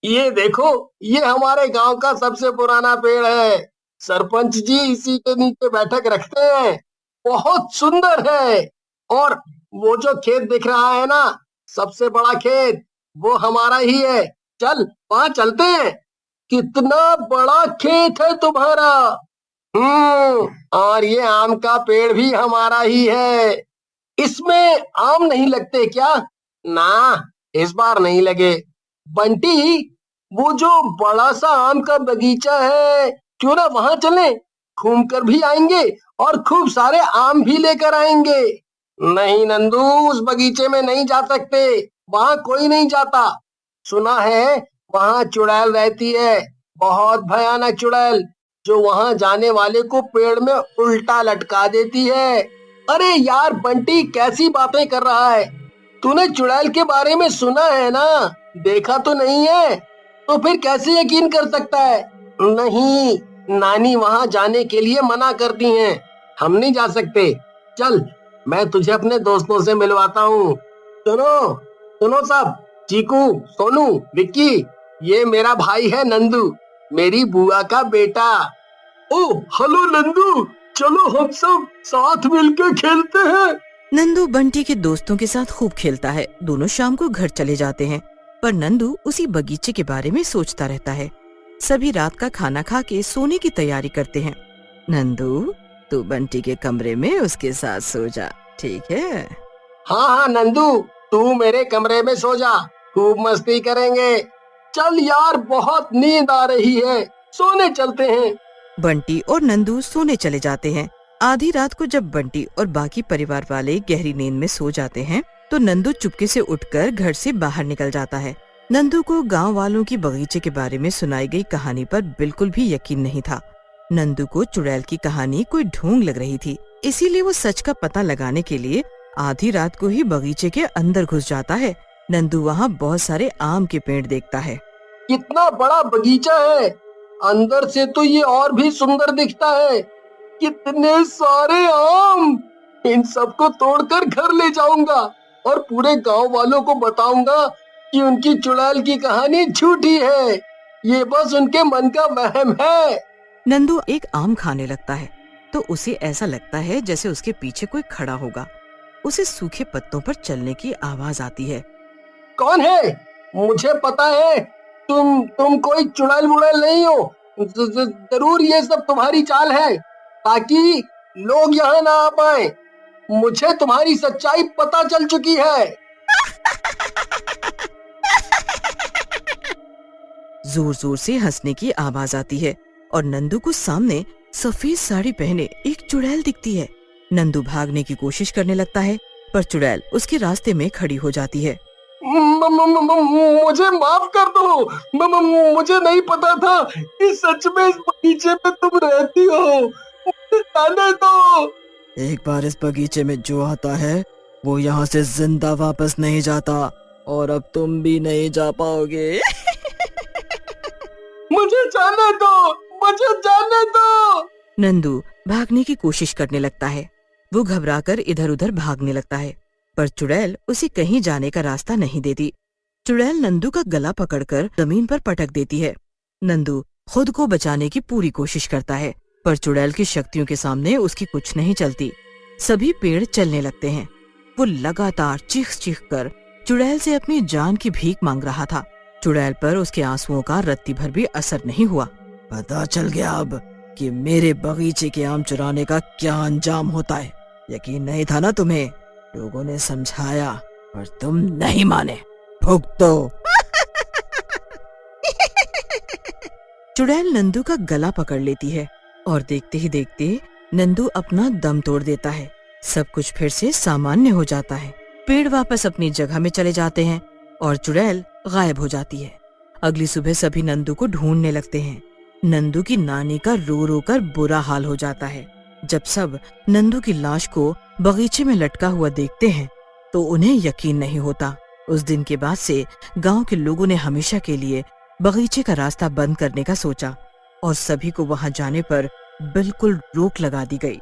ये देखो, ये हमारे गांव का सबसे पुराना पेड़ है। सरपंच जी इसी के नीचे बैठक रखते हैं। बहुत सुंदर है। और वो जो खेत दिख रहा है ना, सबसे बड़ा खेत, वो हमारा ही है। चल वहां चलते हैं। कितना बड़ा खेत है तुम्हारा। और ये आम का पेड़ भी हमारा ही है। इसमें आम नहीं लगते क्या? ना, इस बार नहीं लगे। बंटी, वो जो बड़ा सा आम का बगीचा है, क्यों ना वहां चलें? घूम कर भी आएंगे और खूब सारे आम भी लेकर आएंगे। नहीं नंदू, उस बगीचे में नहीं जा सकते। वहां कोई नहीं जाता। सुना है वहां चुड़ैल रहती है। बहुत भयानक चुड़ैल, जो वहां जाने वाले को पेड़ में उल्टा लटका देती है। अरे यार बंटी, कैसी बातें कर रहा है? तूने चुड़ैल के बारे में सुना है ना? देखा तो नहीं है, तो फिर कैसे यकीन कर सकता है? नहीं, नानी वहां जाने के लिए मना करती हैं। हम नहीं जा सकते। चल, मैं तुझे अपने दोस्तों से मिलवाता हूँ। सुनो, सुनो सब, चीकू, सोनू, विक्की, ये मेरा भाई है नंदू, मेरी बुआ का बेटा। ओ, हेलो नंदू, चलो हम सब साथ मिलकर खेलते हैं। नंदू बंटी के दोस्तों के साथ खूब खेलता है। दोनों शाम को घर चले जाते हैं, पर नंदू उसी बगीचे के बारे में सोचता रहता है। सभी रात का खाना खा के सोने की तैयारी करते हैं। नंदू, तू बंटी के कमरे में उसके साथ सो जा, ठीक है? हाँ हाँ नंदू, तू मेरे कमरे में सो जा, खूब मस्ती करेंगे। चल यार, बहुत नींद आ रही है, सोने चलते हैं। बंटी और नंदू सोने चले जाते हैं। आधी रात को जब बंटी और बाकी परिवार वाले गहरी नींद में सो जाते हैं, तो नंदू चुपके से उठकर घर से बाहर निकल जाता है। नंदू को गांव वालों की बगीचे के बारे में सुनाई गई कहानी पर बिल्कुल भी यकीन नहीं था। नंदू को चुड़ैल की कहानी कोई ढोंग लग रही थी, इसीलिए वो सच का पता लगाने के लिए आधी रात को ही बगीचे के अंदर घुस जाता है। नंदू वहाँ बहुत सारे आम के पेड़ देखता है। कितना बड़ा बगीचा है! अंदर से तो ये और भी सुंदर दिखता है। कितने सारे आम! इन सबको तोड़कर घर ले जाऊंगा और पूरे गांव वालों को बताऊंगा कि उनकी चुड़ैल की कहानी झूठी है। ये बस उनके मन का वहम है। नंदू एक आम खाने लगता है, तो उसे ऐसा लगता है जैसे उसके पीछे कोई खड़ा होगा। उसे सूखे पत्तों पर चलने की आवाज आती है। कौन है? मुझे पता है, तुम कोई चुड़ैल मुड़ैल नहीं हो। जरूर ये सब तुम्हारी चाल है, ताकि लोग यहाँ ना आ पाए। मुझे तुम्हारी सच्चाई पता चल चुकी है। जोर जोर से हंसने की आवाज आती है और नंदू को सामने सफेद साड़ी पहने एक चुड़ैल दिखती है। नंदू भागने की कोशिश करने लगता है, पर चुड़ैल उसके रास्ते में खड़ी हो जाती है। मुझे माफ कर दो। मुझे नहीं पता था कि सच में इस बगीचे में तुम रहती हो। मुझे जाने दो। एक बार इस बगीचे में जो आता है वो यहाँ से जिंदा वापस नहीं जाता, और अब तुम भी नहीं जा पाओगे। मुझे जाने दो, मुझे जाने दो। नंदू भागने की कोशिश करने लगता है। वो घबराकर इधर उधर भागने लगता है, पर चुड़ैल उसे कहीं जाने का रास्ता नहीं देती। चुड़ैल नंदू का गला पकड़कर जमीन पर पटक देती है। नंदू खुद को बचाने की पूरी कोशिश करता है, पर चुड़ैल की शक्तियों के सामने उसकी कुछ नहीं चलती। सभी पेड़ चलने लगते हैं। वो लगातार चीख चीख कर चुड़ैल से अपनी जान की भीख मांग रहा था। चुड़ैल पर उसके आंसुओं का रत्ती भर भी असर नहीं हुआ। पता चल गया अब कि मेरे बगीचे के आम चुराने का क्या अंजाम होता है। यकीन नहीं था ना तुम्हें? लोगों ने समझाया पर तुम नहीं माने। भुगतो। चुड़ैल नंदू का गला पकड़ लेती है और देखते ही देखते नंदू अपना दम तोड़ देता है। सब कुछ फिर से सामान्य हो जाता है। पेड़ वापस अपनी जगह में चले जाते हैं और चुड़ैल गायब हो जाती है। अगली सुबह सभी नंदू को ढूंढने लगते हैं। नंदू की नानी का रो रो कर बुरा हाल हो जाता है। जब सब नंदू की लाश को बगीचे में लटका हुआ देखते हैं तो उन्हें यकीन नहीं होता। उस दिन के बाद से गांव के लोगों ने हमेशा के लिए बगीचे का रास्ता बंद करने का सोचा और सभी को वहां जाने पर बिल्कुल रोक लगा दी गई।